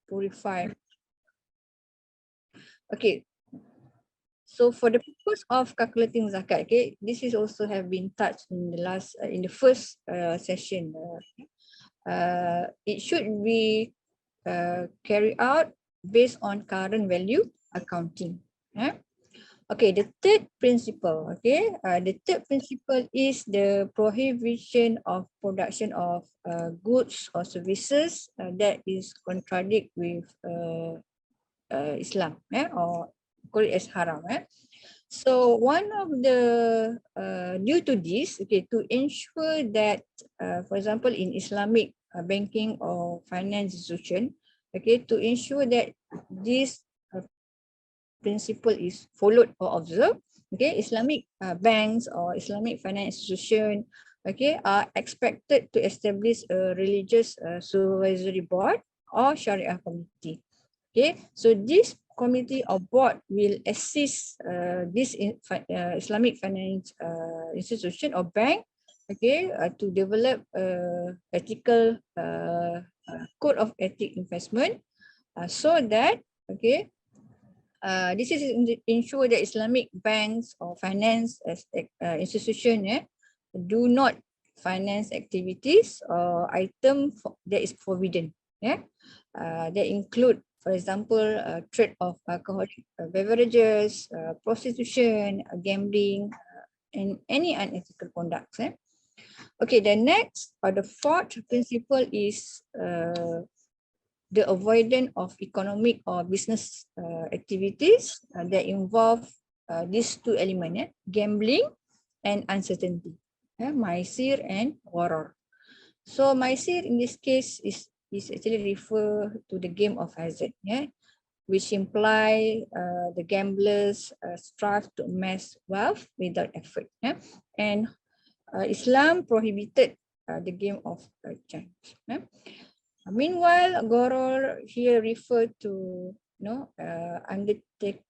purify. Okay, so for the purpose of calculating zakat, okay, this is also have been touched in the last in the first session. It should be carried out based on current value accounting. Okay, the third principle. Okay, the third principle is the prohibition of production of goods or services that is contradict with Islam, or call it as haram. So one of the due to this, okay, to ensure that, for example, in Islamic banking or finance institution, okay, to ensure that this principle is followed or observed, okay, Islamic banks or Islamic finance institution, okay, are expected to establish a religious supervisory board or Sharia committee. Okay, so this committee or board will assist this Islamic finance institution or bank, okay, to develop ethical code of ethic investment, so that, okay, this is ensure that Islamic banks or finance institution do not finance activities or item that is forbidden. That include, for example, trade of alcoholic beverages, prostitution, gambling, and any unethical conducts. Okay, the next or the fourth principle is the avoidance of economic or business activities that involve these two elements, gambling and uncertainty, maisir and gharar. So maisir in this case is actually refer to the game of hazard, which imply the gamblers strive to amass wealth without effort. And Islam prohibited the game of chance. Meanwhile, gharar here refer to undertake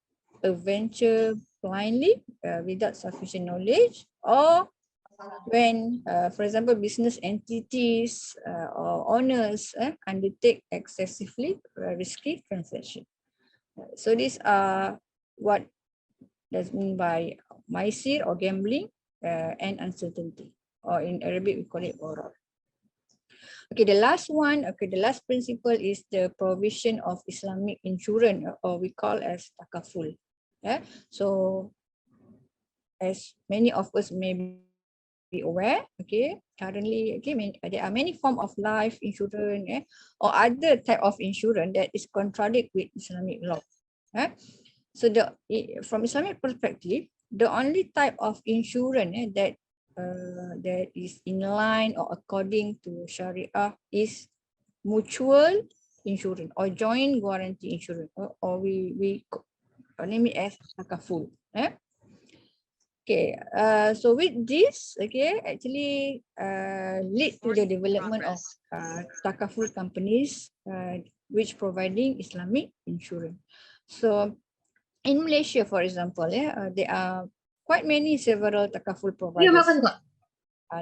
a venture blindly without sufficient knowledge, or when, for example, business entities or owners undertake excessively risky transaction. So these are what does mean by maisir or gambling and uncertainty, or in Arabic we call it gharar. Okay, the last one, okay, the last principle is the provision of Islamic insurance, or we call as takaful. So as many of us may be aware, okay, currently, okay, there are many forms of life insurance or other type of insurance that is contradict with Islamic law. So from Islamic perspective, the only type of insurance that is in line or according to Sharia is mutual insurance or joint guarantee insurance, or we name it as takaful. Okay, so with this, okay, actually lead to the development of takaful companies which providing Islamic insurance. So in Malaysia, for example, there are quite many several takaful providers,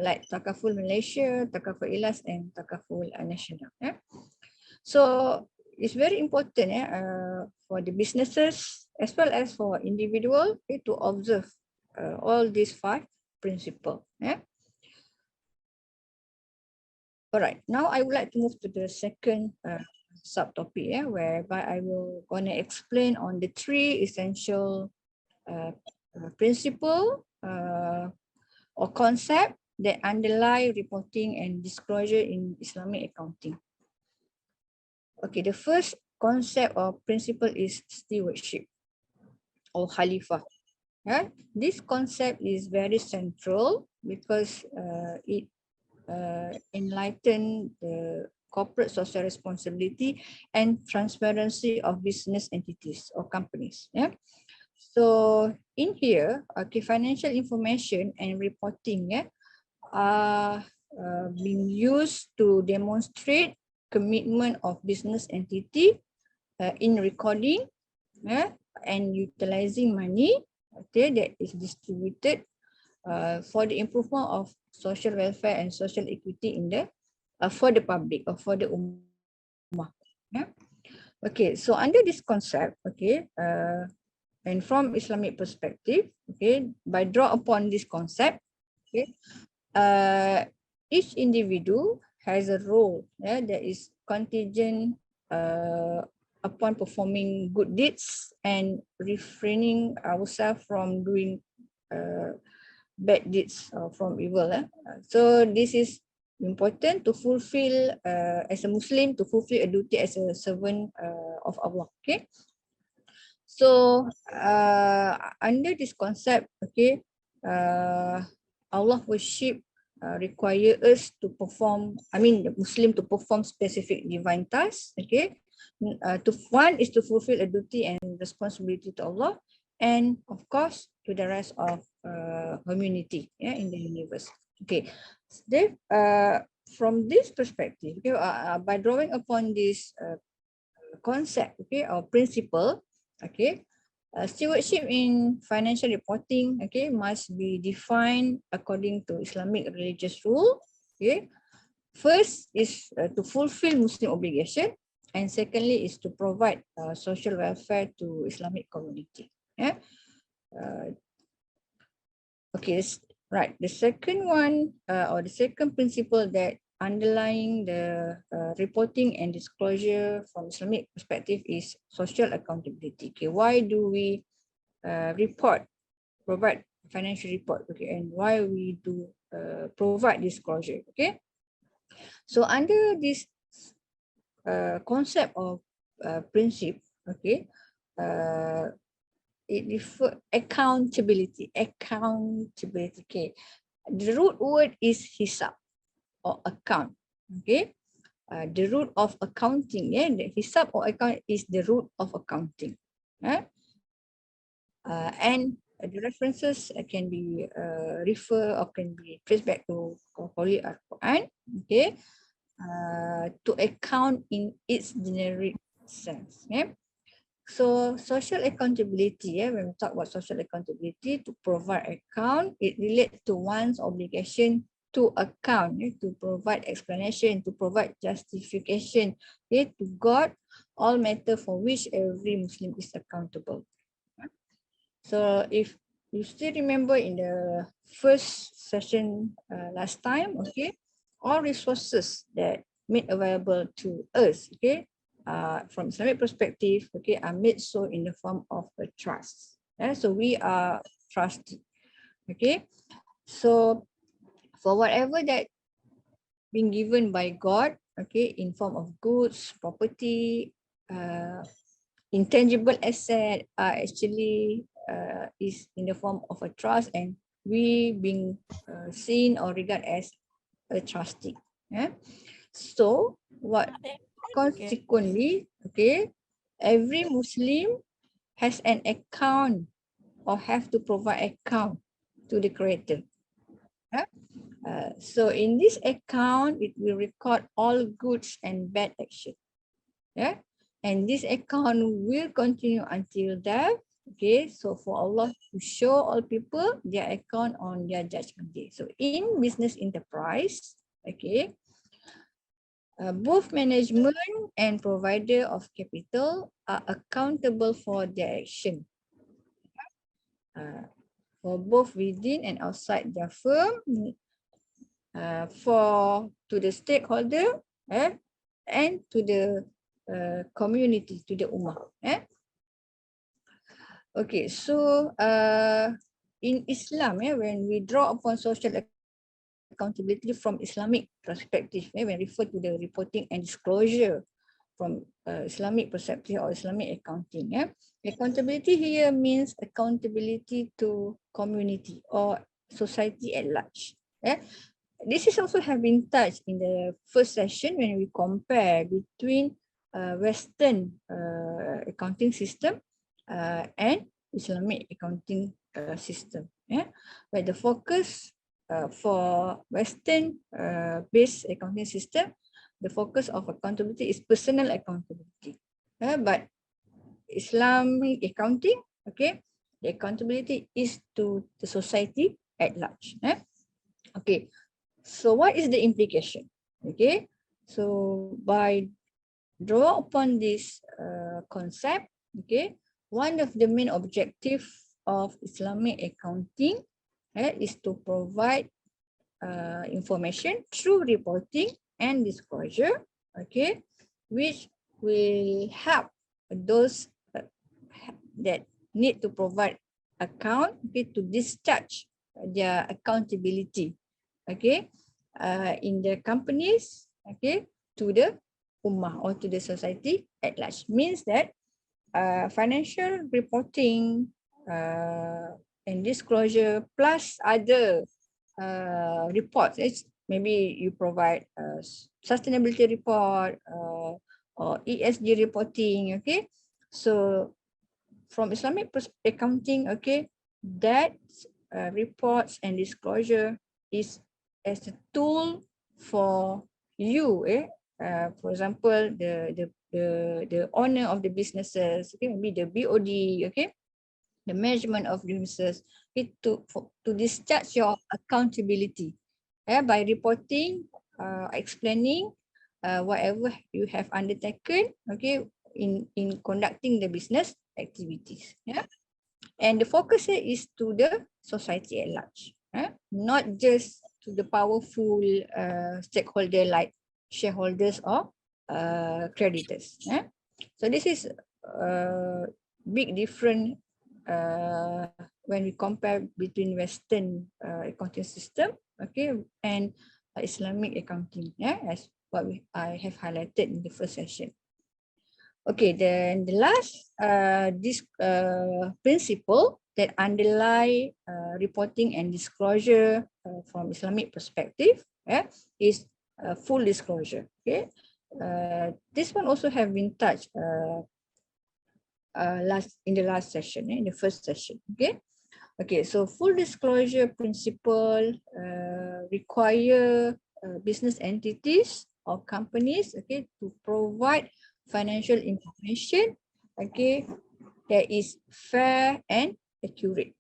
like Takaful Malaysia, Takaful Ilas, and Takaful Nasional. So it's very important for the businesses as well as for individual to observe all these 5 principles. All right, now I would like to move to the second subtopic, whereby I will gonna explain on the 3 essential principle or concept that underlie reporting and disclosure in Islamic accounting. Okay, the first concept or principle is stewardship or khalifah. This concept is very central because it enlighten the corporate social responsibility and transparency of business entities or companies. So in here, okay, financial information and reporting are being used to demonstrate commitment of business entity in recording and utilizing money, okay, that is distributed for the improvement of social welfare and social equity in the for the public or for the ummah. Okay, so under this concept, okay, and from Islamic perspective, okay, by draw upon this concept, okay, each individual has a role, yeah, that is contingent upon performing good deeds and refraining ourselves from doing bad deeds from evil. So this is important to fulfill as a Muslim, to fulfill a duty as a servant of Allah. Okay. So under this concept, okay, Allah worship require us to perform, I mean the Muslim to perform specific divine tasks, okay. One is to fulfill a duty and responsibility to Allah, and of course to the rest of community, yeah, in the universe. Okay, then from this perspective, okay, by drawing upon this concept, okay, or principle, okay, stewardship in financial reporting, okay, must be defined according to Islamic religious rule. Okay, first is to fulfill Muslim obligation, and secondly is to provide social welfare to Islamic community. Yeah. Okay, right. The second one, or the second principle that underlying the reporting and disclosure from Islamic perspective is social accountability. Okay, why do we provide financial report? Okay, and why we do provide disclosure? Okay, so under this concept of principle, okay, it refer accountability. Okay, the root word is hisab or account. Okay, the root of accounting, yeah, the hisab or account is the root of accounting. And the references can be refer or can be traced back to Holy Quran. Okay, to account in its generic sense. Yeah. So social accountability, yeah, when we talk about social accountability, to provide account, it relates to one's obligation to account, yeah, to provide explanation, to provide justification, yeah, to God, all matter for which every Muslim is accountable. So if you still remember in the first session last time, okay, all resources that made available to us, okay, from Islamic perspective, okay, are made so in the form of a trust. So we are trusted, okay. So for whatever that been given by God, okay, in form of goods, property, intangible asset are actually is in the form of a trust, and we being seen or regarded as a trustee. Yeah. So what consequently, okay, every Muslim has an account or have to provide account to the Creator. Yeah. So in this account, it will record all goods and bad action. Yeah. And this account will continue until death. Okay, so for Allah to show all people their account on their judgment day. So in business enterprise, okay, both management and provider of capital are accountable for their action. For both within and outside their firm, for to the stakeholder, and to the community, to the ummah. Okay, so in Islam, when we draw upon social accountability from Islamic perspective, when refer to the reporting and disclosure from Islamic perspective or Islamic accounting, accountability here means accountability to community or society at large. This is also have been touched in the first session when we compare between Western accounting system and Islamic accounting system. Where the focus for Western based accounting system, the focus of accountability is personal accountability. But Islamic accounting, okay, the accountability is to the society at large. Okay, so what is the implication? Okay, so by draw upon this concept, okay, one of the main objective of Islamic accounting is to provide information through reporting and disclosure, okay, which will help those that need to provide account, okay, to discharge their accountability, okay, in the companies, okay, to the ummah or to the society at large. Means that financial reporting and disclosure plus other reports. Maybe you provide a sustainability report or ESG reporting, okay. So from Islamic accounting, okay, that reports and disclosure is as a tool for you, for example, the owner of the businesses, okay, maybe the BOD, okay, the management of businesses, okay, to discharge your accountability by reporting, explaining whatever you have undertaken, okay, in conducting the business activities. Yeah, and the focus here is to the society at large, not just to the powerful stakeholder like shareholders or creditors. So this is a big difference when we compare between Western accounting system, okay, and Islamic accounting, as what I have highlighted in the first session. Okay, then the last this principle that underlie reporting and disclosure from Islamic perspective is full disclosure. Okay, this one also have been touched in the last session, in the first session. Okay, so full disclosure principle require business entities or companies, okay, to provide financial information, okay, that is fair and accurate.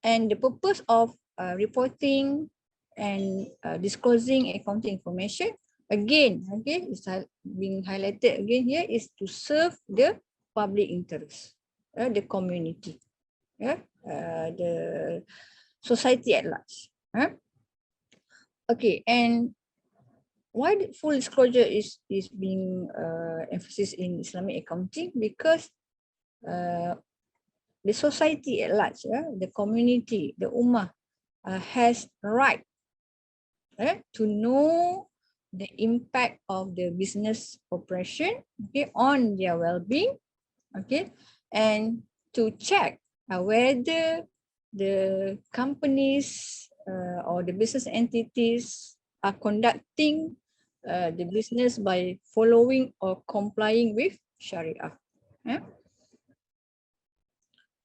And the purpose of reporting and disclosing accounting information, again, okay, is being highlighted again here, is to serve the public interest, the community, the society at large. Okay, and why the full disclosure is being emphasized in Islamic accounting? Because the society at large, the community, the ummah, has right to know the impact of the business operation, okay, on their well-being, okay, and to check whether the companies or the business entities are conducting the business by following or complying with Sharia.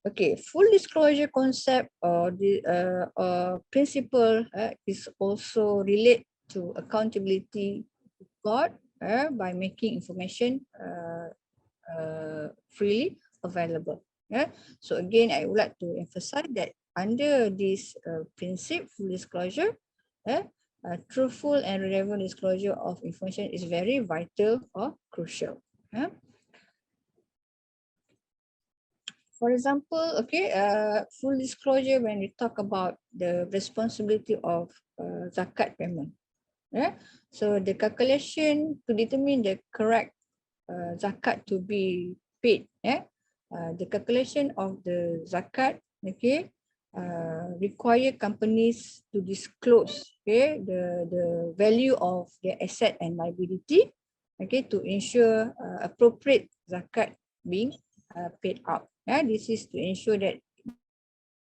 Okay, full disclosure concept or the principle is also related to accountability got by making information freely available. So again, I would like to emphasize that under this principle, full disclosure, truthful and relevant disclosure of information is very vital or crucial. For example, okay, full disclosure when we talk about the responsibility of zakat payment. So the calculation to determine the correct zakat to be paid, the calculation of the zakat, okay, require companies to disclose, okay, the value of their asset and liability, okay, to ensure appropriate zakat being paid out. This is to ensure that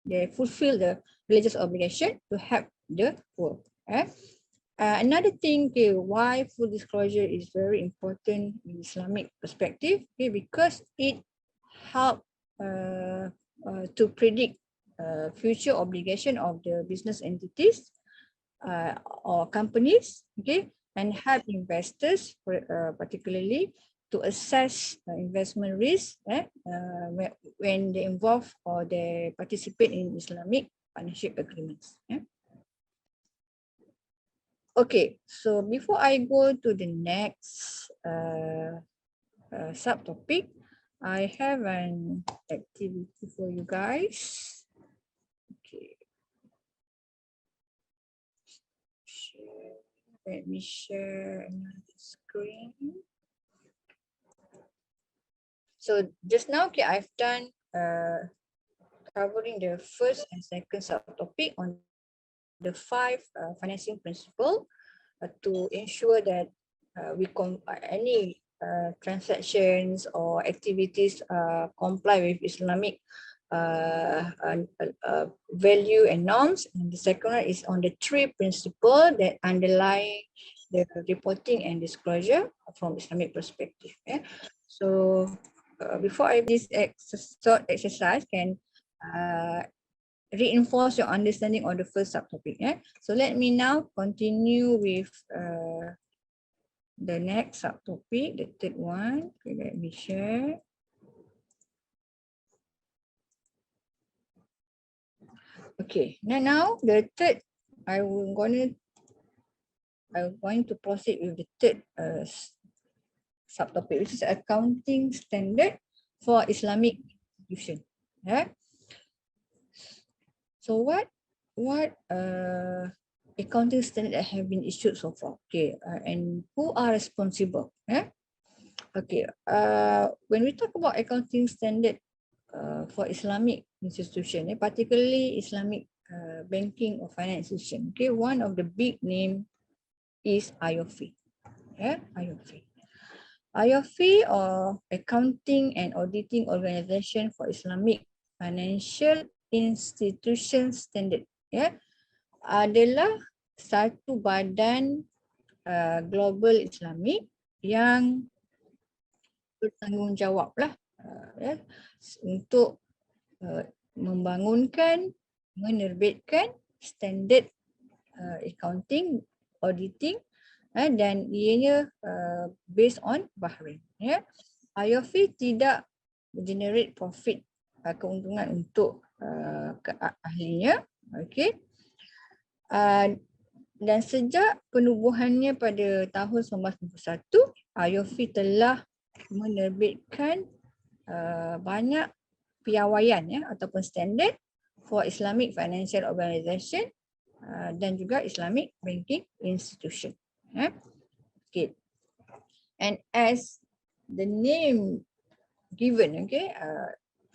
they fulfill the religious obligation to help the poor. Another thing, okay, why full disclosure is very important in Islamic perspective, okay, because it helps to predict future obligation of the business entities or companies, okay, and help investors, particularly, to assess investment risk when they involve or they participate in Islamic partnership agreements. Okay, so before I go to the next subtopic, I have an activity for you guys. Okay. Let me share another screen. So just now, okay, I've done covering the first and second subtopic on the 5 financing principle to ensure that any transactions or activities comply with Islamic value and norms. And the second one is on the 3 principles that underlie the reporting and disclosure from Islamic perspective. Yeah. So before I this exercise can reinforce your understanding of the first subtopic. So let me now continue with the next subtopic, the third one. Okay, let me share. Okay, now the third, I'm going to proceed with the third subtopic, which is accounting standard for Islamic institution. Yeah. So what accounting standard that have been issued so far? Okay, and who are responsible? Okay, when we talk about accounting standard for Islamic institution, particularly Islamic banking or finance institution, okay, one of the big name is IOFI. IOFI. IOFI, or Accounting and Auditing Organization for Islamic Financial Institution Standard, adalah satu badan global Islamik yang bertanggungjawab lah untuk membangunkan, menerbitkan standard accounting, auditing, dan ianya based on Bahrain. IOFI tidak generate profit, keuntungan untuk ahlinya. Okay. Dan sejak penubuhannya pada tahun 1991, IOFI telah menerbitkan banyak piawaian ataupun standard for Islamic Financial Organization dan juga Islamic Banking Institution. Okay. And as the name given, okay,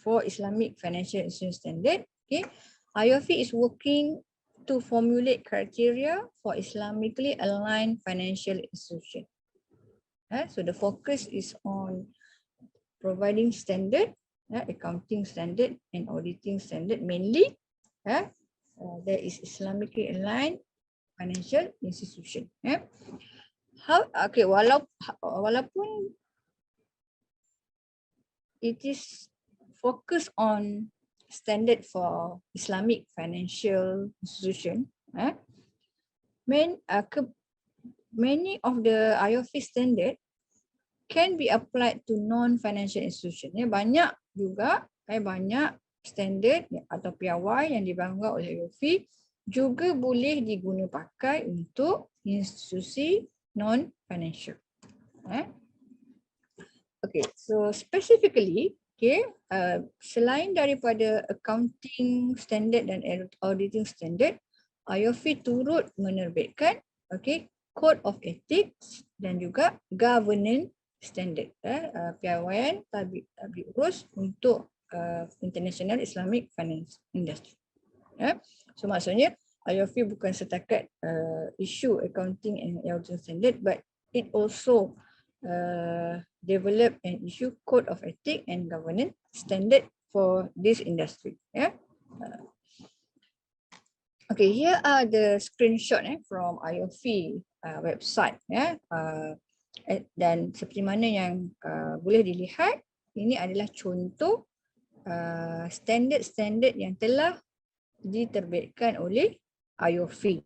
for Islamic Financial Institution Standard, okay, IOFI is working to formulate criteria for Islamically aligned financial institution. So the focus is on providing standard, accounting standard and auditing standard mainly. There is Islamically aligned financial institution. Okay, walaupun it is focused on standard for Islamic financial institution, many of the IOFI standard can be applied to non-financial institution. Banyak juga, banyak standard atau piawai yang dibangga oleh IOFI juga boleh diguna pakai untuk institusi non-financial. Okay, so specifically, okay, selain daripada accounting standard dan auditing standard, IOFI turut menerbitkan, okay, Code of Ethics dan juga Governance Standard, piawaian tabik urus untuk International Islamic Finance Industry. So maksudnya IOFI bukan setakat issue accounting and auditing standard, but it also develop and issue Code of Ethics and Governance Standard for this industry. Okay, here are the screenshot from IOFI website. Dan seperti mana yang boleh dilihat, ini adalah contoh standard-standard yang telah diterbitkan oleh IOFI.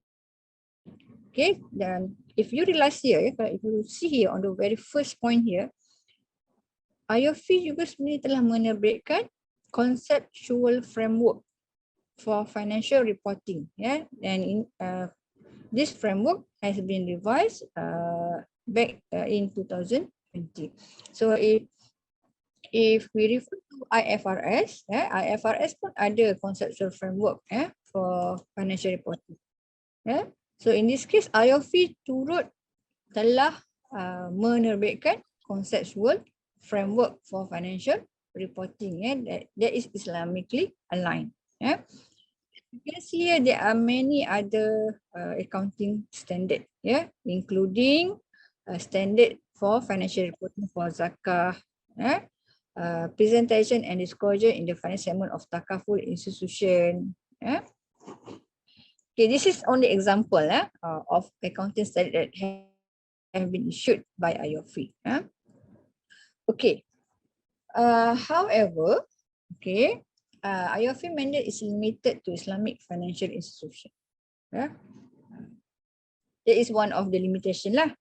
Okay, dan if you realize here, if you see here on the very first point here, IOFI juga sebenarnya telah menerbitkan conceptual framework for financial reporting. And in this framework has been revised back in 2020. So if we refer to IFRS, IFRS pun ada conceptual framework for financial reporting. So in this case, IOFI turut telah menerbitkan conceptual framework for financial reporting that is Islamically aligned. You can see here there are many other accounting standard, including standard for financial reporting for zakah, presentation and disclosure in the finance segment of takaful institution. Okay, this is only example of accounting standard that have been issued by IOFI. Okay. However, okay, IOFI mandate is limited to Islamic financial institution. That is one of the limitation lah.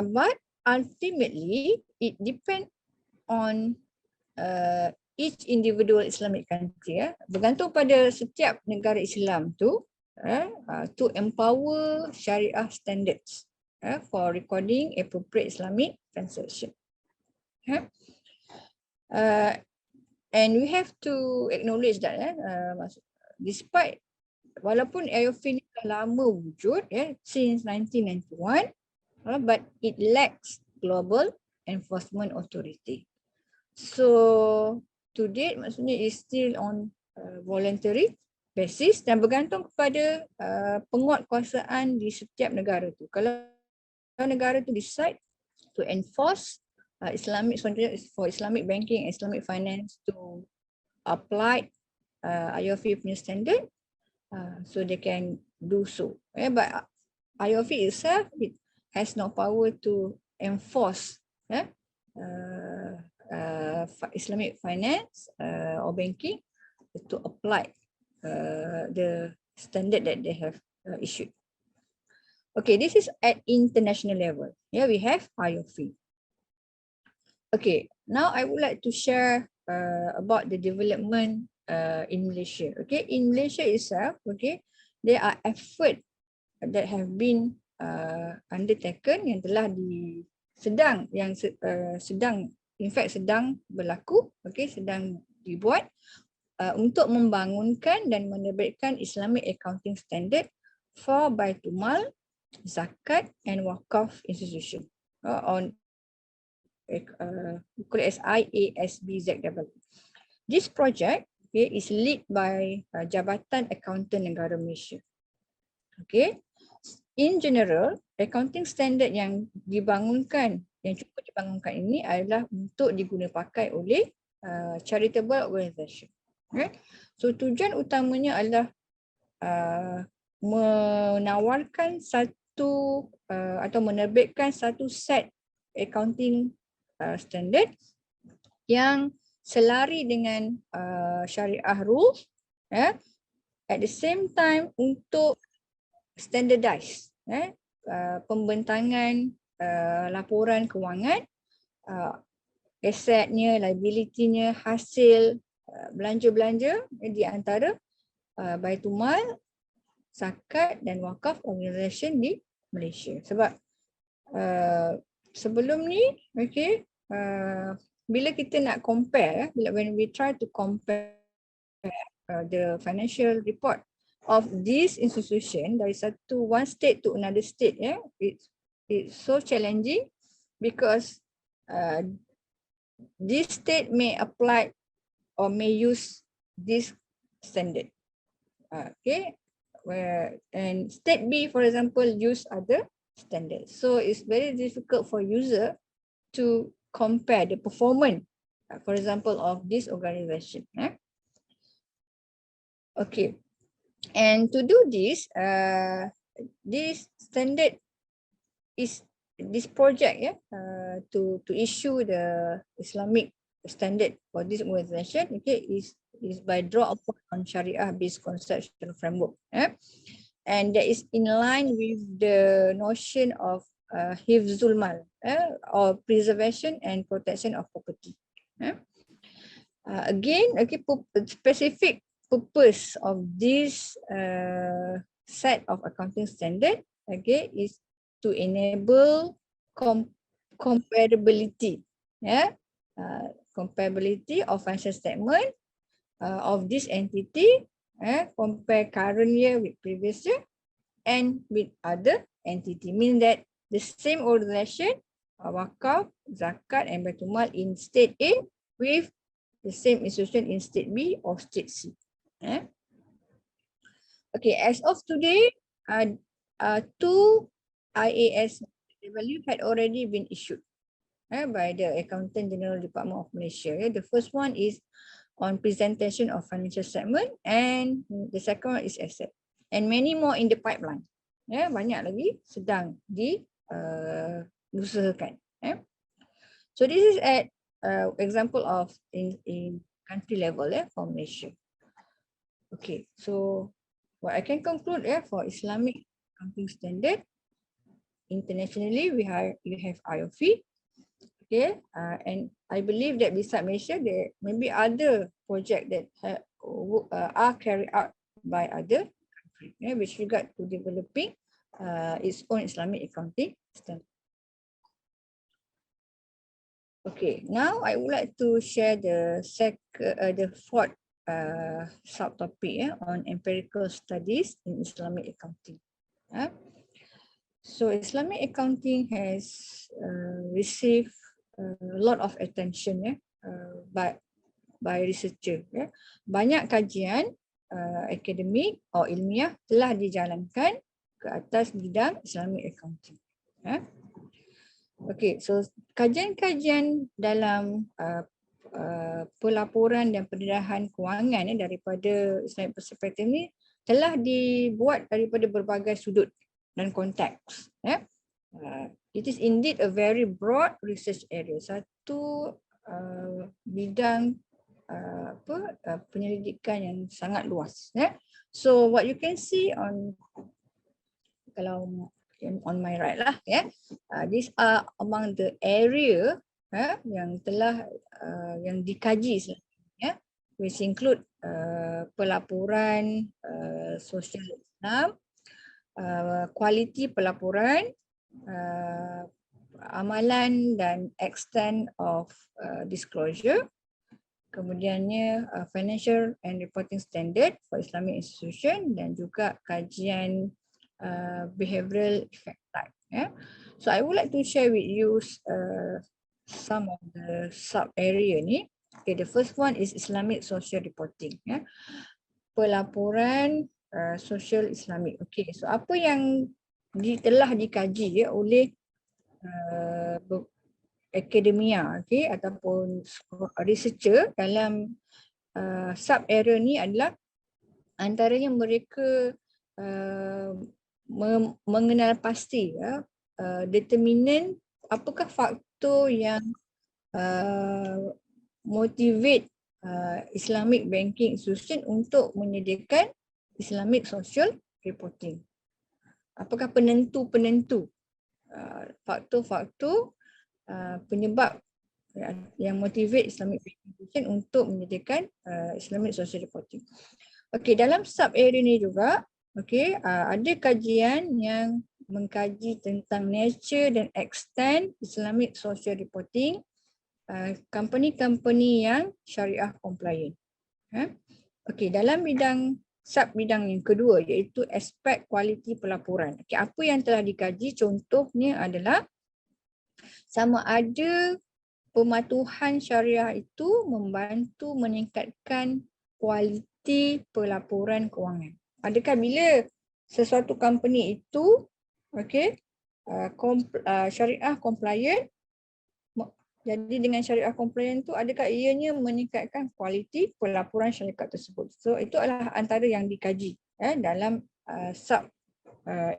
But ultimately, it depends on each individual Islamic country. Bergantung pada setiap negara Islam tu to empower Syariah standards for recording appropriate Islamic transaction. And we have to acknowledge that despite walaupun IOFI ni dah lama wujud since 1991, but it lacks global enforcement authority. So to date maksudnya is still on voluntary basis dan bergantung kepada penguatkuasaan di setiap negara tu. Kalau negara tu decide to enforce Islamic, for Islamic banking and Islamic finance to apply IOFI punya standard, so they can do so. But IOFI itself, it has no power to enforce Islamic finance or banking to apply the standard that they have issued. Okay, this is at international level. We have IOFI. Okay, now I would like to share about the development in Malaysia. Okay, in Malaysia itself, okay, there are efforts that have been undertaken yang telah sedang berlaku, okay, sedang dibuat untuk membangunkan dan menerbitkan Islamic Accounting Standard for Baitul Mal, Zakat and Wakaf institution on called as IASBZW. This project is led by Jabatan Accountant Negara Malaysia. Okay, in general, accounting standard yang cuba dibangunkan ini adalah untuk diguna pakai oleh charitable organisation. So tujuan utamanya adalah menawarkan satu atau menerbitkan satu set accounting standard yang selari dengan syariah rules, at the same time untuk standardize pembentangan laporan kewangan, asetnya, liability-nya, hasil belanja-belanja di antara Baitul Mal, Zakat dan Wakaf organisation di Malaysia. Sebab sebelum ni, okay, bila kita nak compare, when we try to compare the financial report of this institution dari one state to another state, it's so challenging because this state may apply or may use this standard. Okay, and state B, for example, use other standards. So it's very difficult for user to compare the performance, for example, of this organization. Okay, and to do this, this standard is this project, to issue the Islamic standard for this organization, okay, is by draw upon on Sharia-based conceptual framework, and that is in line with the notion of hifzul mal, or preservation and protection of property. Again, okay, specific purpose of this set of accounting standard, okay, is to enable comparability, yeah, comparability of financial statement of this entity, compare current year with previous year and with other entity. Mean that the same organization, wakaf, zakat and baitul mal in state A with the same institution in state B or state C. Okay, as of today, two IAS value had already been issued by the Accountant General Department of Malaysia. The first one is on presentation of financial statement and the second one is asset. And many more in the pipeline. Banyak lagi sedang diusahakan. So this is at example of in country level for Malaysia. Okay, so what I can conclude for Islamic accounting standard, internationally we have IOFI. Okay, and I believe that beside Malaysia, there may be other projects that are carried out by other countries with regard to developing its own Islamic accounting standard. Okay, now I would like to share the fourth subtopic on empirical studies in Islamic accounting. So Islamic accounting has received a lot of attention by researcher. Banyak kajian akademik atau ilmiah telah dijalankan ke atas bidang Islamic accounting. Okay, so kajian-kajian dalam pelaporan dan pendedahan kewangan daripada Islamic perspektif ini telah dibuat daripada berbagai sudut dan konteks. It is indeed a very broad research area. Satu bidang penyelidikan yang sangat luas. So what you can see kalau on my right lah, these are among the area yang telah yang dikaji selanjutnya, which include pelaporan sosial Islam, kualiti pelaporan, amalan dan extent of disclosure, kemudiannya financial and reporting standard for Islamic institution dan juga kajian behavioral effect type. So I would like to share with you some of the sub area ni. Okay, the first one is Islamic social reporting. Pelaporan sosial Islamik. Okay, so apa yang telah dikaji oleh akademia, ataupun researcher dalam sub area ni adalah antaranya mereka mengenal pasti determinan apakah faktor yang motivate Islamic banking institution untuk menyediakan Islamic social reporting. Apakah penentu-penentu faktor-faktor penyebab yang motivate Islamic banking institution untuk menyediakan Islamic social reporting. Okey, dalam sub area ni juga ada kajian yang mengkaji tentang nature dan extent Islamic social reporting company-company yang syariah compliant. Okey, dalam sub bidang yang kedua iaitu aspek kualiti pelaporan. Okey, apa yang telah dikaji contohnya adalah sama ada pematuhan syariah itu membantu meningkatkan kualiti pelaporan kewangan. Adakah bila sesuatu company itu syariah compliant, jadi dengan syariah compliant itu adakah ianya meningkatkan kualiti pelaporan syarikat tersebut? So itu adalah antara yang dikaji dalam sub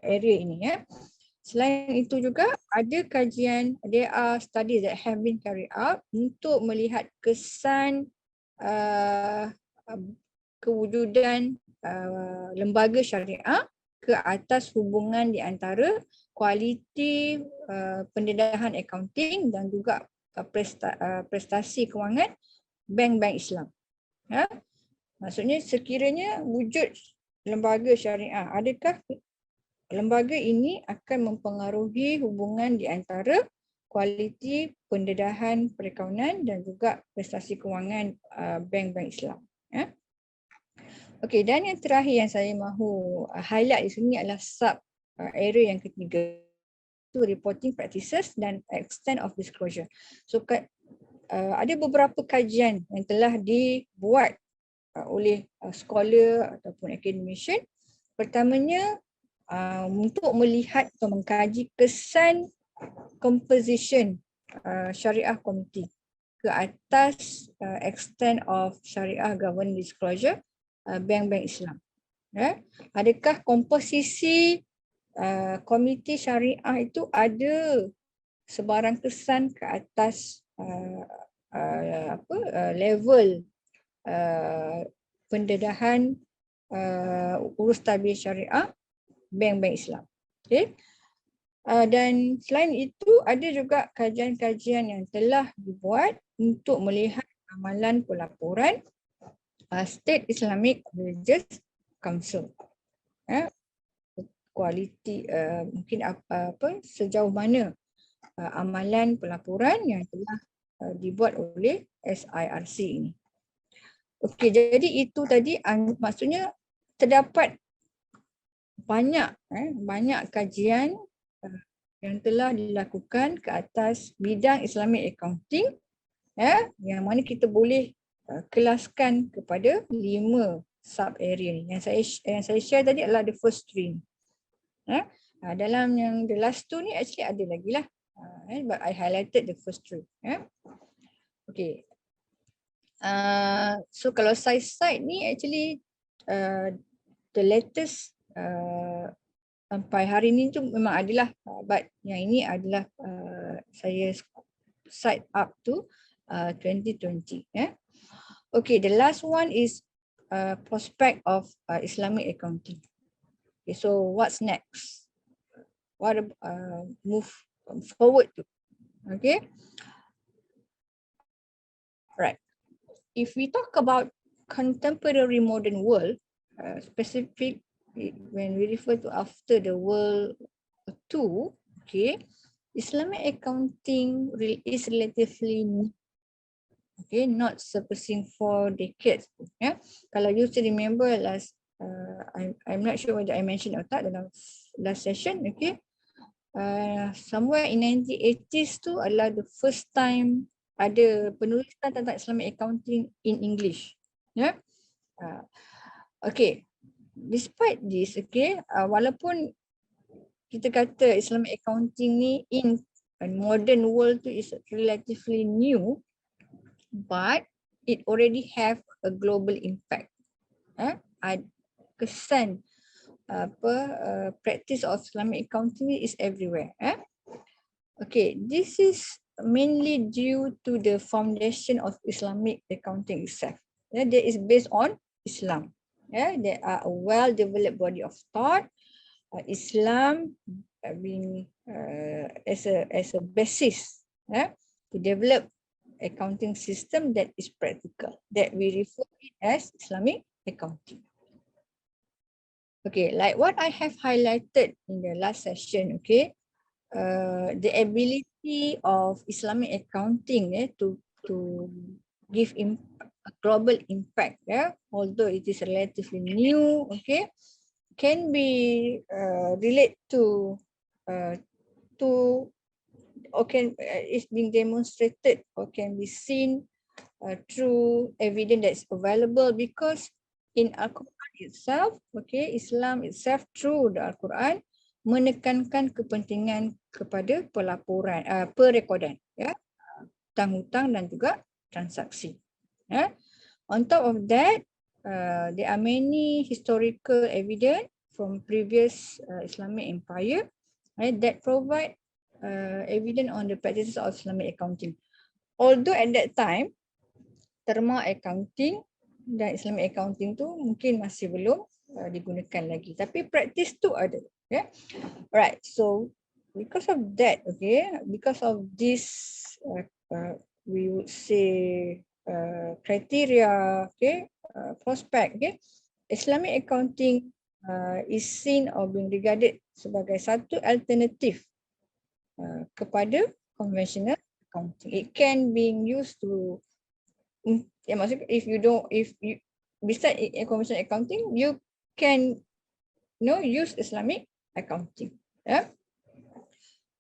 area ini. Selain itu juga ada kajian, there are studies that have been carried out untuk melihat kesan kewujudan lembaga syariah ke atas hubungan di antara kualiti pendedahan accounting dan juga prestasi kewangan bank-bank Islam. Maksudnya sekiranya wujud lembaga syariah, adakah lembaga ini akan mempengaruhi hubungan di antara kualiti pendedahan perakaunan dan juga prestasi kewangan bank-bank Islam. Ya. Okey, dan yang terakhir yang saya mahu highlight di sini adalah sub area yang ketiga, itu reporting practices dan extent of disclosure. So ada beberapa kajian yang telah dibuat oleh scholar ataupun academician. Pertamanya untuk melihat atau mengkaji kesan composition syariah committee ke atas extent of syariah governance disclosure bank-bank Islam. Ya. Adakah komposisi komiti syariah itu ada sebarang kesan ke atas level pendedahan urus tabir syariah bank-bank Islam. Okay. Dan selain itu ada juga kajian-kajian yang telah dibuat untuk melihat amalan pelaporan State Islamic Religious Council. Kualiti mungkin sejauh mana amalan pelaporan yang telah dibuat oleh SIRC ini. Okey, jadi itu tadi maksudnya terdapat banyak kajian yang telah dilakukan ke atas bidang Islamic Accounting, yang mana kita boleh kelaskan kepada 5 sub area ni. Yang saya share tadi adalah the first 3. Dalam yang the last 2 ni actually ada lagi lah, but I highlighted the first 3. Okay. So kalau side ni actually the latest sampai hari ni tu memang adalah, but yang ini adalah saya side up to 2020. Okay, the last one is prospek of Islamic Accounting. Okay, so what's next? What move forward to? Okay. Right. If we talk about contemporary modern world, specific when we refer to after the World II, okay, Islamic accounting is relatively new. Okay, not surpassing 4 decades. Yeah, kalau you still remember last, I'm not sure whether I mentioned or not dalam last session. Okay, somewhere in 1980s tu adalah the first time ada penulisan tentang Islamic accounting in English. Yeah, okay. Despite this, okay, walaupun kita kata Islamic accounting ni in modern world tu is relatively new, but it already have a global impact. Kesan practice of Islamic accounting is everywhere. Okay, this is mainly due to the foundation of Islamic accounting itself. That is based on Islam. There are a well-developed body of thought. Islam being as a basis to develop accounting system that is practical, that we refer it as Islamic accounting. Okay, like what I have highlighted in the last session, okay, the ability of Islamic accounting to give a global impact, although it is relatively new, okay, can be relate to or can is being demonstrated or can be seen through evidence that's available, because in Al-Quran itself, okay, Islam itself through the Al-Quran menekankan kepentingan kepada pelaporan, perekodan, hutang-hutang dan juga transaksi. On top of that, there are many historical evidence from previous Islamic empire that provide evidence on the practices of Islamic accounting. Although at that time, terma accounting dan Islamic accounting tu mungkin masih belum digunakan lagi, tapi practice tu ada. Right, so because of that, okay, because of this we would say criteria, okay, prospek. Okay, Islamic accounting is seen or being regarded sebagai satu alternatif kepada conventional accounting. It can be used to, maksudnya if you besides conventional accounting, you can use Islamic accounting. Yeah.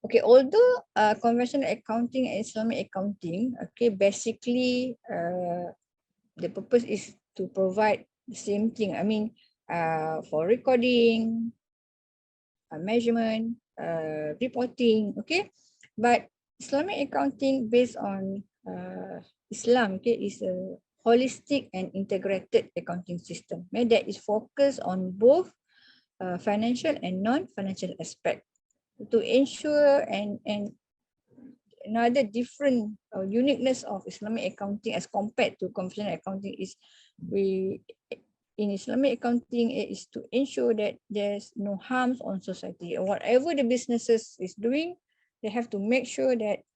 Okay, although conventional accounting and Islamic accounting, okay, basically the purpose is to provide the same thing. I mean, for recording, measurement, reporting, okay. But Islamic accounting based on Islam, okay, is a holistic and integrated accounting system that is focused on both financial and non-financial aspect to ensure and another different uniqueness of Islamic accounting as compared to conventional accounting is in Islamic accounting it is to ensure that there's no harms on society. Whatever the businesses is doing, they have to make sure that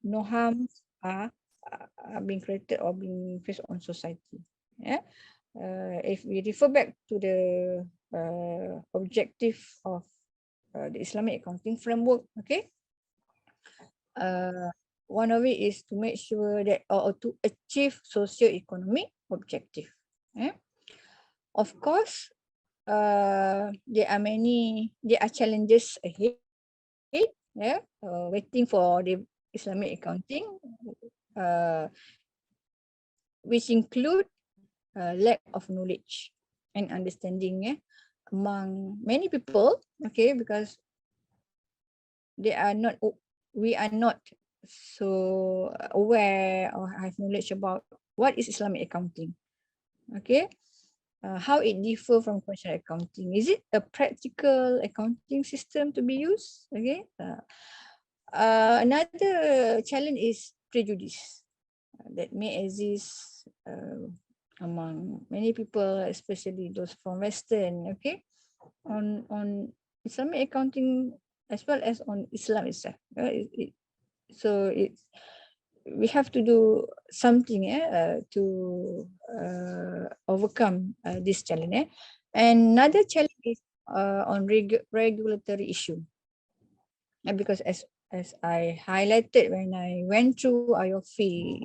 no harms are being created or being faced on society. Yeah. If we refer back to the objective of the Islamic accounting framework, okay, one of it is to make sure that or to achieve socio-economic objective. Of course, there are challenges ahead, waiting for the Islamic accounting, which include lack of knowledge and understanding among many people, okay, because we are not so aware or have knowledge about what is Islamic accounting, okay, how it differ from conventional accounting. Is it a practical accounting system to be used? Okay. Another challenge is prejudice that may exist among many people, especially those from Western, okay, on Islamic accounting as well as on Islam itself. So we have to do something to overcome this challenge. And another challenge is on regulatory issue, because as I highlighted when I went through IOFI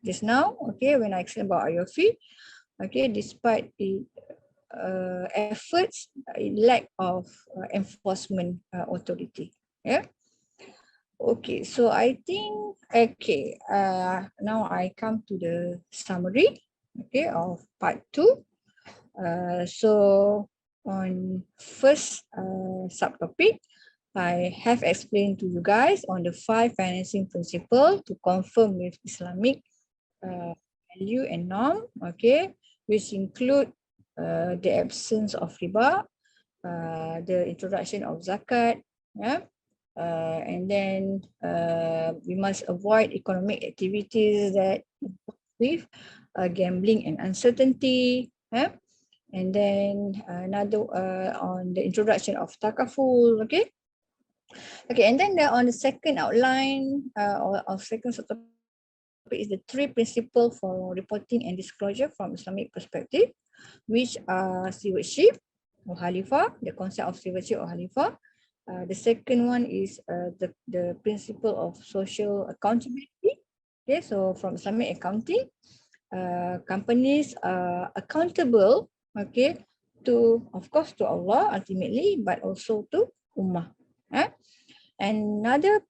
just now, okay, when I explained about IOFI, okay, despite the efforts, lack of enforcement authority. Yeah. Okay, so I think, okay, now I come to the summary, okay, of part 2. So on first subtopic, I have explained to you guys on the 5 financing principles to confirm with Islamic value and norm, okay, which include the absence of riba, the introduction of zakat, yeah. And then we must avoid economic activities that with gambling and uncertainty. And then another on the introduction of takaful. Okay. Okay, and then on the second outline or second subtopic is the 3 principles for reporting and disclosure from Islamic perspective, which are stewardship or Khalifah, the concept of stewardship or Khalifah. The second one is the principle of social accountability. Okay, so from Islamic accounting, companies are accountable, okay, to, of course, to Allah ultimately, but also to Ummah. And another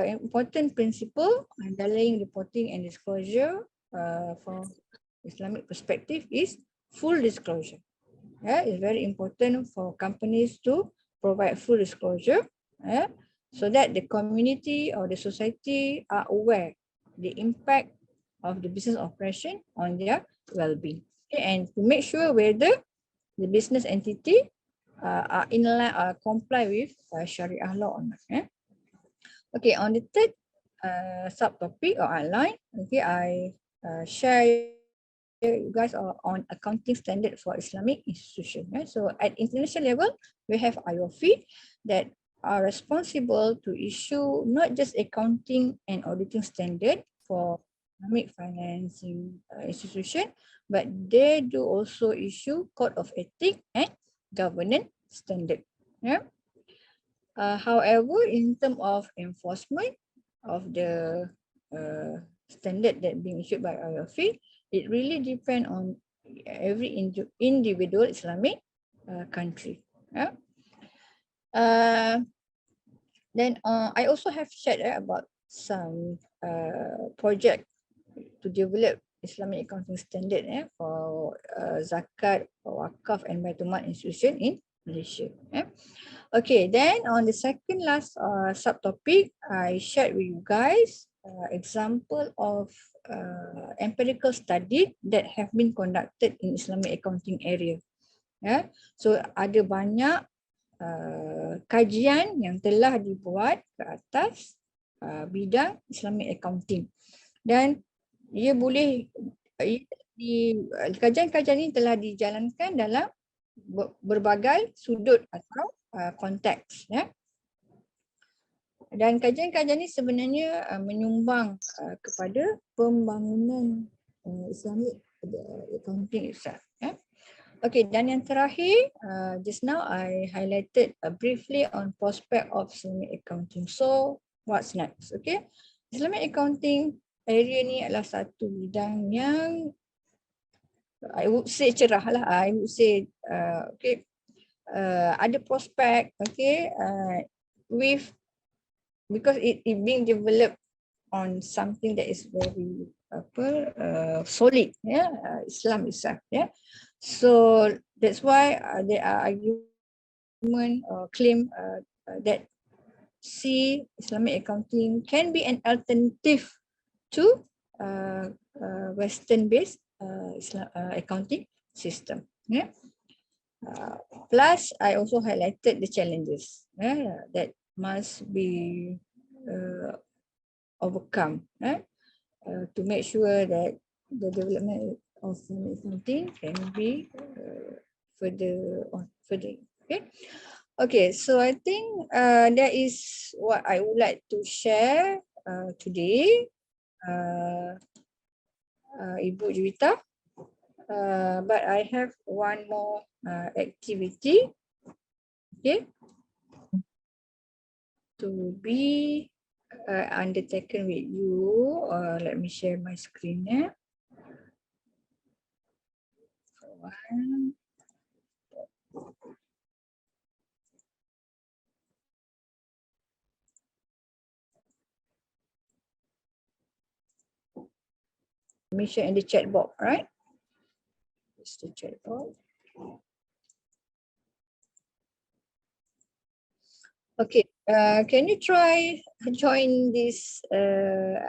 important principle underlying reporting and disclosure from Islamic perspective is full disclosure. It's very important for companies to provide full disclosure so that the community or the society are aware the impact of the business operation on their well-being. Okay, and to make sure whether the business entity are in line or comply with Sharia law or not. Okay, on the third subtopic or outline, okay, I share you guys on accounting standard for Islamic institution. So at international level, we have IOFI that are responsible to issue not just accounting and auditing standard for Islamic financing institution, but they do also issue code of ethics and governance standard. Yeah. However, in terms of enforcement of the standard that being issued by IOFI, it really depends on every individual Islamic country. Yeah. Then I also have shared about some project to develop Islamic accounting standard for zakat, wakaf and baitul mal institution in Malaysia. Okay, then on the second last subtopic, I shared with you guys example of empirical study that have been conducted in Islamic accounting area. So ada banyak kajian yang telah dibuat ke atas bidang Islamic accounting, dan ia boleh kajian-kajian ini telah dijalankan dalam berbagai sudut atau konteks. Dan kajian-kajian ini sebenarnya menyumbang kepada pembangunan Islamic accounting itself. Okay, dan yang terakhir, just now I highlighted briefly on prospect of Islamic accounting. So, what's next? Okay, Islamic accounting area ni adalah satu bidang yang I would say cerah lah. I would say okay, ada prospek, okay, with because it being developed on something that is very solid, Islam itself, So that's why there are argument or claim that Islamic accounting can be an alternative to Western-based accounting system. Plus, I also highlighted the challenges that must be overcome to make sure that the development of accounting can be further. Okay, so I think that is what I would like to share today, Ibu Juwita. But I have one more activity, okay, to be undertaken with you. Let me share my screen. Let me share in the chat box, right? It's the chat box. Okay, can you try join this?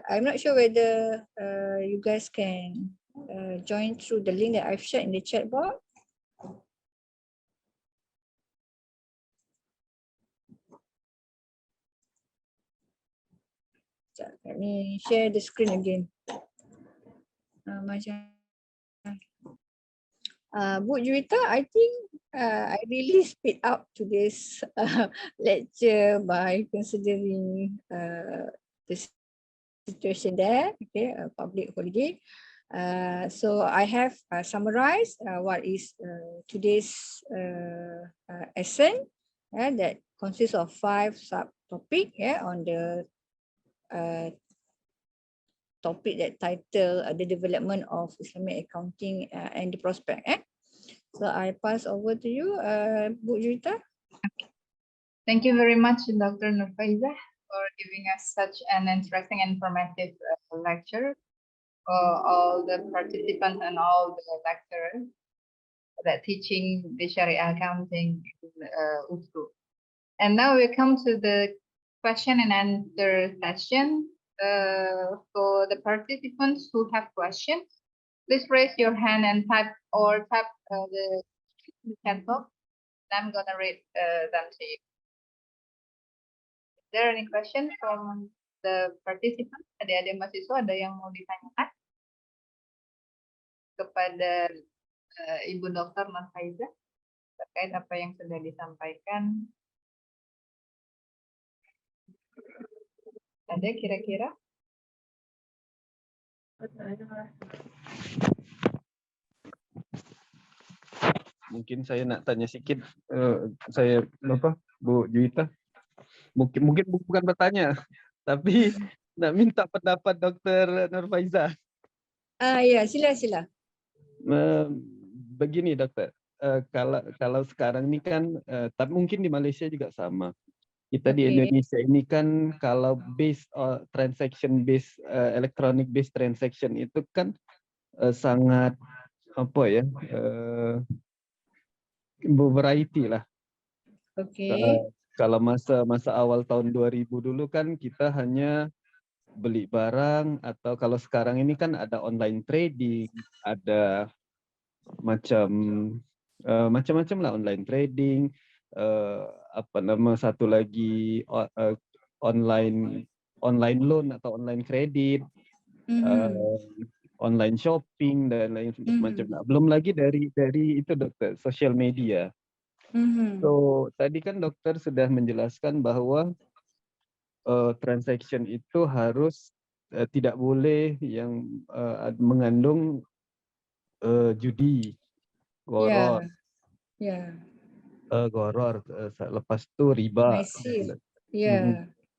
I'm not sure whether you guys can join through the link that I've shared in the chat box. Let me share the screen again. Bu Juwita, I think I really speed up today's lecture by considering the situation there, okay, public holiday. So I have summarized what is today's essence that consists of 5 subtopics on the topic that title the development of Islamic accounting and the prospect. So I pass over to you, Bu Juwita. Thank you very much, Dr. Norfaiezah, for giving us such an interesting and informative lecture for all the participants and all the lecturers that teaching the Sharia accounting in USU. And now we come to the question and answer session. For the participants who have questions, please raise your hand and tap the chat box. I'm gonna read them to you. Is there any question from the participants? Ada mahasiswa ada yang mau ditanyakan kepada Ibu Dr. Norfaiezah terkait apa yang sudah disampaikan? Ada kira-kira? Mungkin saya nak tanya sikit, saya apa, Bu Juwita. Mungkin bukan bertanya, tapi nak minta pendapat Dr. Norfaiezah. Ya, sila. Begini dokter, kalau sekarang ini kan, tapi mungkin di Malaysia juga sama. Kita di Indonesia ini kan kalau based transaction based electronic based transaction itu kan sangat apa ya, variety lah. Kalau masa awal tahun 2000 dulu kan kita hanya beli barang, atau kalau sekarang ini kan ada online trading, ada macam-macam lah online trading, satu lagi online loan atau online kredit, online shopping dan lain semacam. Belum lagi dari itu dokter, social media. So tadi kan dokter sudah menjelaskan bahwa transaction itu harus tidak boleh yang mengandung judi, goror, lepas itu riba.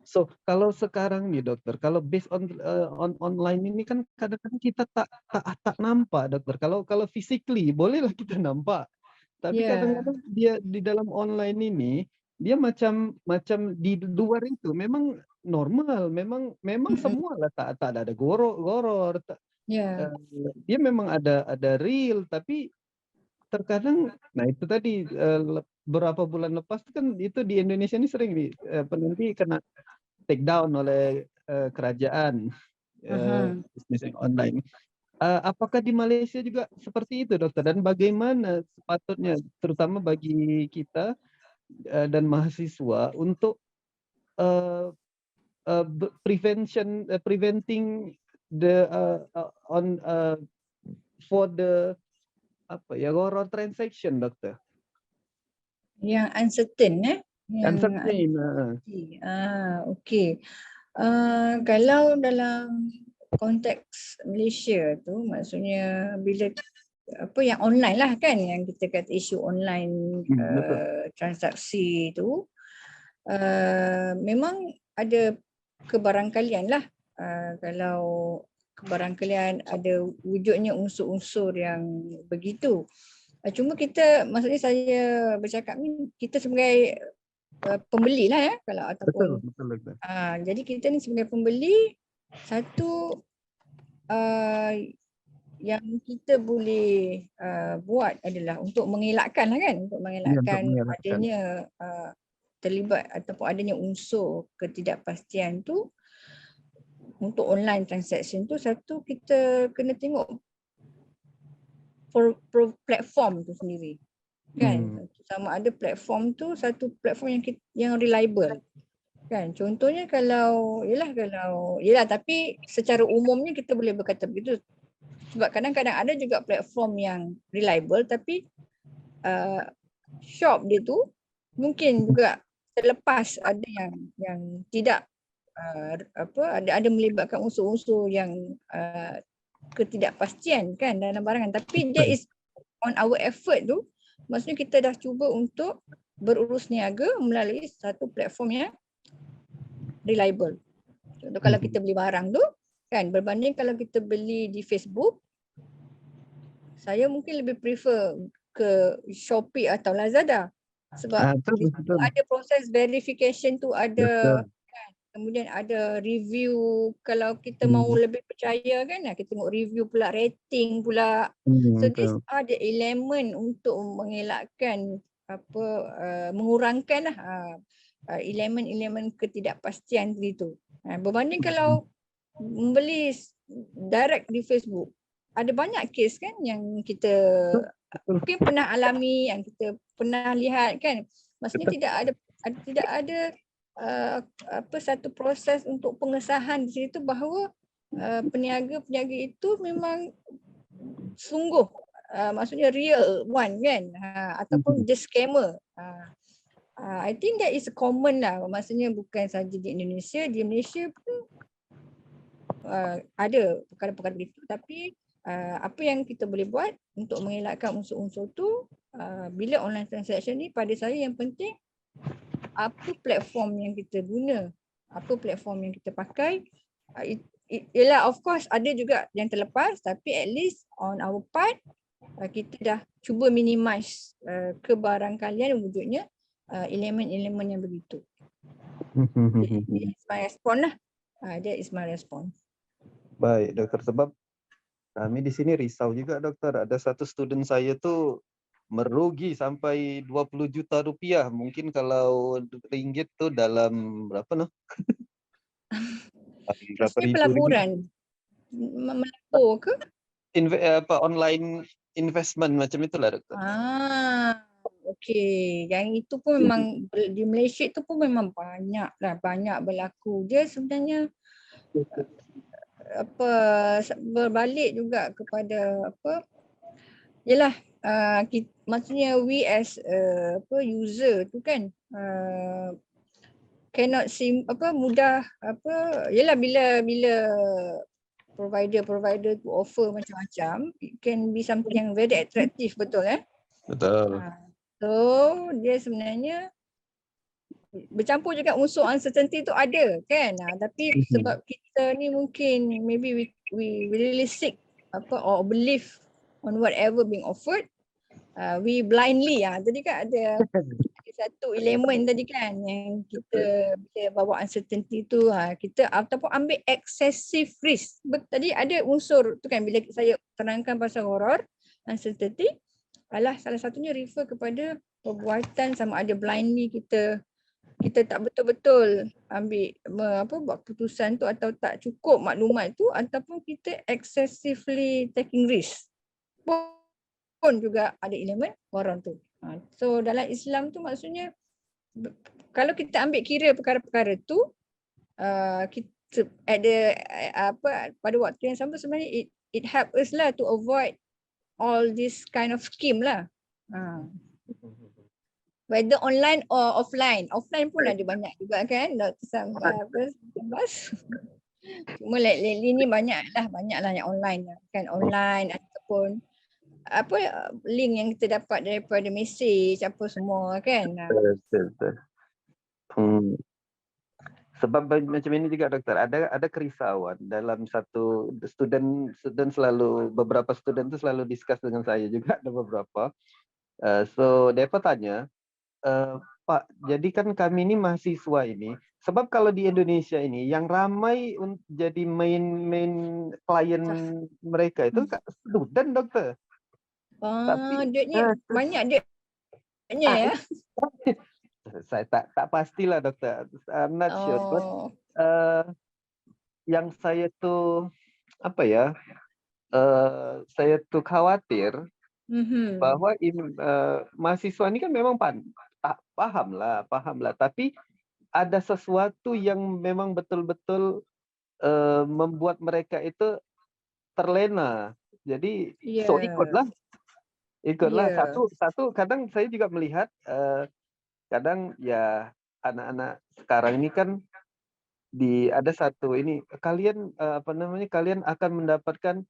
So kalau sekarang nih dokter, kalau based on online ini kan kadang-kadang kita tak nampak dokter. Kalau physically bolehlah kita nampak, tapi kadang-kadang dia di dalam online ini dia macam di luar itu memang normal, memang semua lah, tak ada goror. Dia memang ada real, tapi terkadang, nah itu tadi beberapa bulan lepas kan itu di Indonesia ini sering nih nanti kena take down oleh kerajaan bisnis online. Apakah di Malaysia juga seperti itu dokter, dan bagaimana sepatutnya terutama bagi kita dan mahasiswa untuk preventing the for the goror transaction dokter? Yang uncertain Uncertain. Okey. Kalau dalam konteks Malaysia tu, maksudnya bila yang online lah kan, yang kita kata isu online transaksi tu, memang ada kebarangkalian lah. Kalau kebarangkalian ada wujudnya unsur-unsur yang begitu. Cuma kita, maksudnya saya bercakap ni, kita sebagai pembeli lah ya, kalau ataupun betul. Jadi kita ni sebagai pembeli, satu yang kita boleh buat adalah untuk mengelakkan lah kan, untuk mengelakkan adanya terlibat ataupun adanya unsur ketidakpastian tu untuk online transaction tu. Satu, kita kena tengok platform tu sendiri kan, sama ada platform tu satu platform yang reliable kan. Contohnya kalau tapi secara umumnya kita boleh berkata begitu, sebab kadang-kadang ada juga platform yang reliable tapi shop dia tu mungkin juga terlepas, ada yang tidak ada melibatkan unsur-unsur yang ketidakpastian kan dalam barangan, tapi dia is on our effort tu, maksudnya kita dah cuba untuk berurus niaga melalui satu platform yang reliable. Contoh kalau kita beli barang tu kan, berbanding kalau kita beli di Facebook, saya mungkin lebih prefer ke Shopee atau Lazada sebab ada proses verification tu ada. Kemudian ada review, kalau kita mau lebih percaya kan, kita tengok review pula, rating pula. So these are the element untuk mengelakkan mengurangkan elemen-elemen ketidakpastian itu. Berbanding kalau membeli direct di Facebook, ada banyak kes kan yang kita mungkin pernah alami, yang kita pernah lihat kan. Maksudnya tidak ada satu proses untuk pengesahan di situ bahawa peniaga-peniaga itu memang sungguh, maksudnya real one kan, ataupun just scammer. I think that is common lah, maksudnya bukan saja di Indonesia, di Malaysia pun ada perkara-perkara begitu. Tapi apa yang kita boleh buat untuk mengelakkan unsur-unsur tu, bila online transaction ni, pada saya yang penting apa platform yang kita guna, apa platform yang kita pakai. Yelah, of course ada juga yang terlepas, tapi at least on our part kita dah cuba minimize kebarangkalian wujudnya elemen-elemen yang begitu. That is my response lah. That is my response. Baik doktor, sebab kami di sini risau juga doktor. Ada satu student saya tu merugi sampai 20 juta rupiah. Mungkin kalau ringgit tu dalam berapa noh? Berapa Maksudnya ribu pelaburan melapor ke? Online investment macam itulah doktor. Okey. Yang itu pun memang di Malaysia tu pun memang banyak berlaku. Dia sebenarnya berbalik juga kepada yalah, maksudnya we as user tu kan cannot mudah yalah, bila provider tu offer macam-macam, it can be something yang very attractive, betul Betul. So dia sebenarnya bercampur juga unsur uncertainty tu ada kan, tapi sebab kita ni mungkin maybe we really seek or believe on whatever being offered, we blindly jadi kan ada satu elemen tadi kan yang kita bila bawa uncertainty tu, kita ataupun ambil excessive risk. Tadi ada unsur tu kan, bila saya terangkan pasal horror uncertainty, salah satunya refer kepada perbuatan sama ada blindly kita tak betul-betul buat keputusan tu, atau tak cukup maklumat tu, ataupun kita excessively taking risk, pun juga ada elemen horror tu. So dalam Islam tu maksudnya kalau kita ambil kira perkara-perkara tu, kita pada waktu yang sama sebenarnya it help us lah to avoid all this kind of scheme lah. Whether online or offline. Offline pun ada banyak juga kan, Dr. Sambas. Cuma lately ni banyaklah yang online kan, online ataupun link yang kita dapat daripada mesej apa semua kan. Betul. Sebab macam ini juga doktor, ada kerisauan dalam satu student selalu, beberapa student tu selalu discuss dengan saya juga, ada beberapa. So mereka tanya, Pak, jadi kan kami ini mahasiswa ini, sebab kalau di Indonesia ini yang ramai jadi main klien mereka itu student dokter. Tapi duitnya banyak duitnya ya. Saya tak pastilah dokter. I'm not sure. But yang saya tu saya tu khawatir bahwa mahasiswa ini kan memang paham lah. Tapi ada sesuatu yang memang betul-betul membuat mereka itu terlena. Jadi so ikutlah. Satu kadang saya juga melihat kadang ya anak-anak sekarang ini kan ada satu ini, kalian kalian akan mendapatkan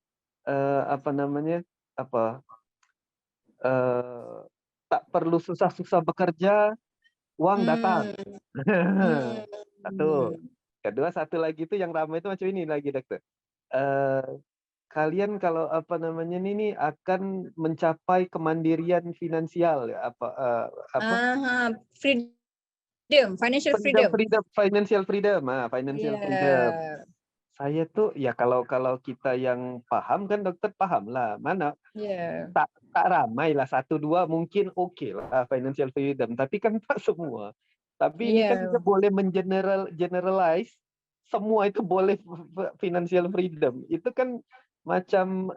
tak perlu susah-susah bekerja, uang datang. Kedua, satu lagi itu yang ramai itu macam ini lagi dokter. Kalian kalau ini akan mencapai kemandirian finansial financial freedom. Saya tuh ya kalau kita yang paham kan dokter, paham lah mana tak ramai lah, 1-2 mungkin oke lah financial freedom, tapi kan tak semua. Tapi ini kan kita boleh generalize semua itu boleh financial freedom. Itu kan macam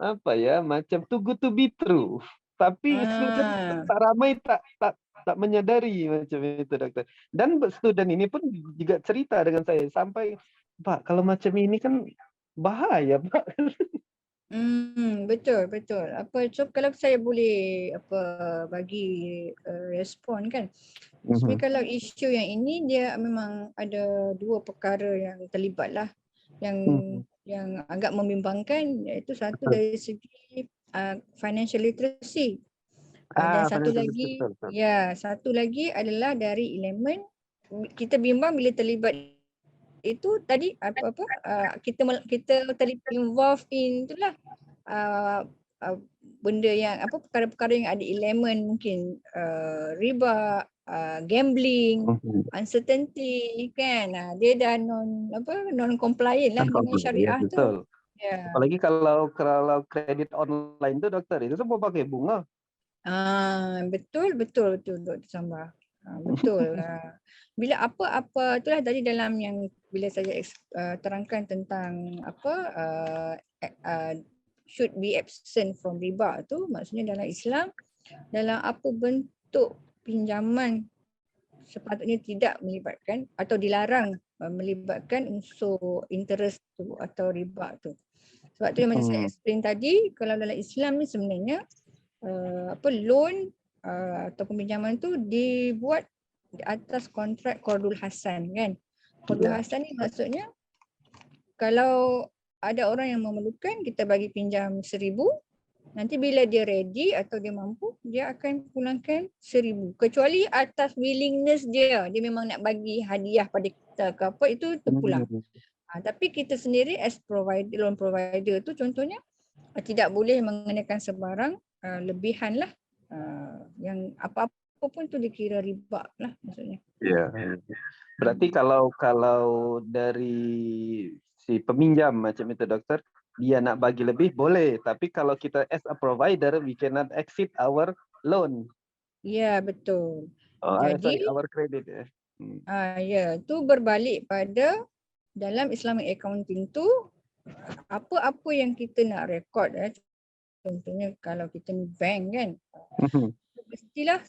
macam too good to be true. Tapi student tak ramai tak menyadari macam itu dokter. Dan student ini pun juga cerita dengan saya sampai, Pak, kalau macam ini kan bahaya, Pak. Betul. So kalau saya boleh bagi respon kan. Sebenarnya kalau isu yang ini dia memang ada dua perkara yang terlibat lah. Yang yang agak membimbangkan, iaitu satu dari segi financial literacy. Dan satu lagi, betul. satu lagi adalah dari elemen kita bimbang bila terlibat itu tadi kita terlibat involve in itulah benda yang perkara-perkara yang ada elemen mungkin riba, gambling, uncertainty kan. Dia dah non compliant lah dengan syariah tu. Betul. Apalagi kalau kredit online tu dokter, itu semua pakai bunga. Betul Dr. Sambah. Betul lah. Bila apa-apa itulah tadi dalam yang bila saya terangkan tentang should be absent from riba tu, maksudnya dalam Islam, dalam apa bentuk pinjaman sepatutnya tidak melibatkan atau dilarang melibatkan unsur interest tu atau riba tu. Sebab tu yang macam saya explain tadi, kalau dalam Islam ni sebenarnya loan atau pinjaman tu dibuat di atas kontrak qardul hasan kan. Qardul hasan ni maksudnya kalau ada orang yang memerlukan, kita bagi pinjam 1,000, nanti bila dia ready atau dia mampu, dia akan pulangkan 1,000. Kecuali atas willingness dia memang nak bagi hadiah pada kita ke apa, itu terpulang. Tapi kita sendiri as provider, loan provider tu contohnya tidak boleh mengenakan sebarang lebihan lah, yang apa-apa pun tu dikira riba lah maksudnya. Ya. Berarti kalau dari si peminjam macam itu dokter, dia nak bagi lebih boleh, tapi kalau kita as a provider, we cannot exceed our loan. Ya, betul. Jadi our credit ya. Tu berbalik pada dalam Islamic Accounting tu, apa-apa yang kita nak rekod, contohnya kalau kita ni bank kan, mestilah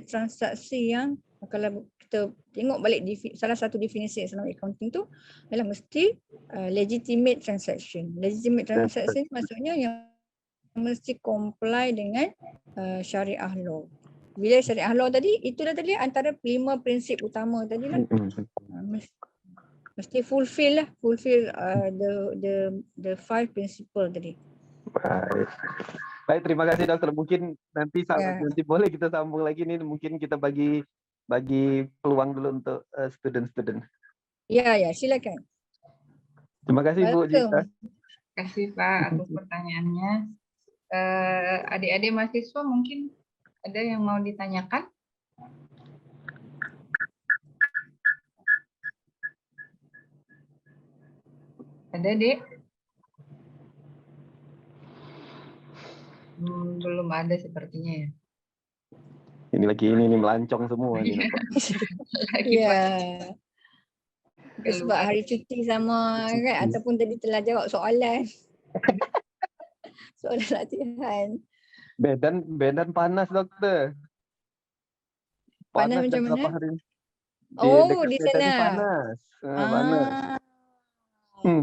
transaksi yang kalau kita tengok balik salah satu definisi Islamic Accounting tu adalah mesti legitimate transaction. Legitimate transaction maksudnya yang mesti comply dengan syariah law. Bila syariah law tadi, itulah tadi antara 5 prinsip utama tadi lah. Mesti fulfill the 5 principle tadi. Baik, terima kasih dokter. Mungkin nanti boleh kita sambung lagi nih. Mungkin kita bagi peluang dulu untuk student-student. Ya, silakan. Terima kasih Bu Jita. Terima kasih Pak atas pertanyaannya. Adik-adik mahasiswa mungkin ada yang mau ditanyakan? Ada, Dek? Belum ada sepertinya ya. Ini lagi ini melancong semua ini Pak. Sebab hari cuti sama kan, ataupun tadi telah jawab soalan. Soalan latihan. Medan panas dokter. Panas macam mana? Hari di sana. Panas. Panas.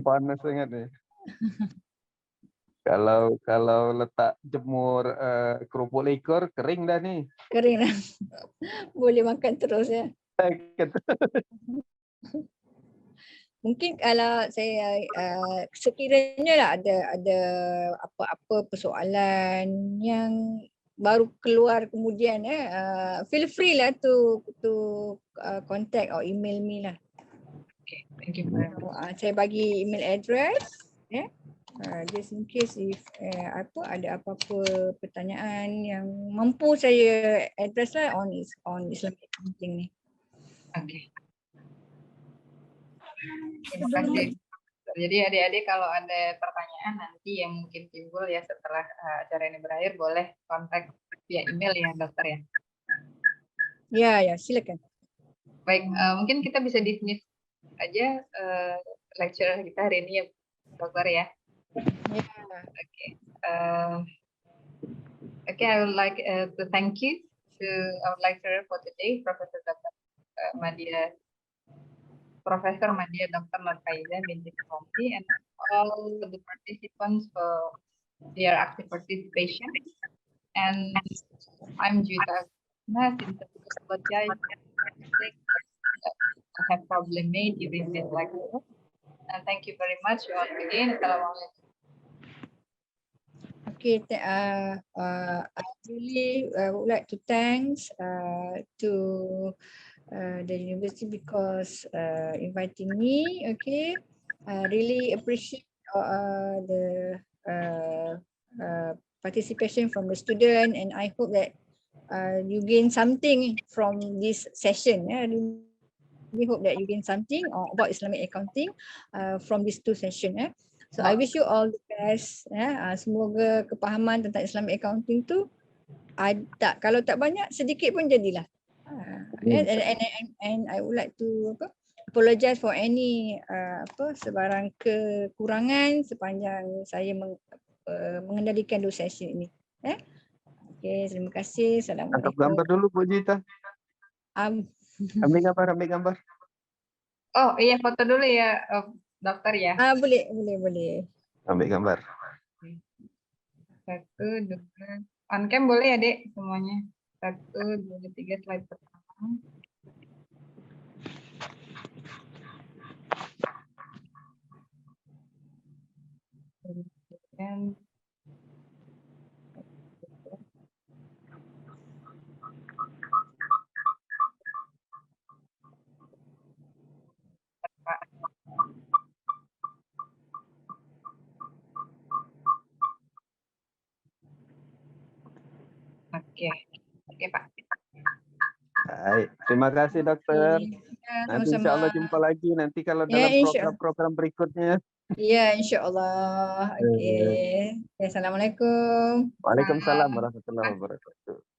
Panas sangat nih. Kalau letak jemur kerupuk lekor kering dah nih. Kering dah. Boleh makan terus ya. Mungkin kalau saya sekiranya lah ada apa-apa persoalan yang baru keluar kemudian feel free lah to contact or email me lah. Okay, thank you very much. Saya bagi email address just in case if ada apa-apa pertanyaan yang mampu saya address lah on Islamic Accounting ni. Okay. Terima kasih. Jadi adik-adik kalau ada pertanyaan nanti yang mungkin timbul ya setelah acara ini berakhir, boleh kontak via email ya dokter ya. Ya silakan. Baik, mungkin kita bisa dismiss aja lecture kita hari ini ya dokter ya. Okay, I would like to thank you to our lecturer for today, Professor Madya Dr. Norfaiezah Binti Sawandi, and all the participants for their active participation. And I'm Juni. I have probably made during this lecture. And thank you very much once again. Assalamualaikum. Okay, I really would like to thanks to the university because inviting me. Okay, I really appreciate the participation from the student, and I hope that you gain something from this session. We hope that you gain something about Islamic accounting from these two sessions. So I wish you all the best. Semoga kepahaman tentang Islamic accounting tu ada, kalau tak banyak sedikit pun jadilah. And I would like to apologize for any sebarang kekurangan sepanjang saya mengendalikan dua sesi ini. Okay, terima kasih. Tangkap Assalamualaikum. gambar dulu Bu Jita. Ambil gambar. Oh iya, foto dulu ya, dokter ya. Boleh. Ambil gambar. 1, 2, on cam boleh ya Dek semuanya. 1, 2, 3 slide pertama. Kemudian Oke Pak. Baik, terima kasih dokter. Nanti insya Allah Sama-sama. jumpa lagi nanti kalau Ya, dalam insya- program-program berikutnya. Ya, insyaAllah. Okay. Assalamualaikum. Waalaikumsalam warahmatullahi wabarakatuh.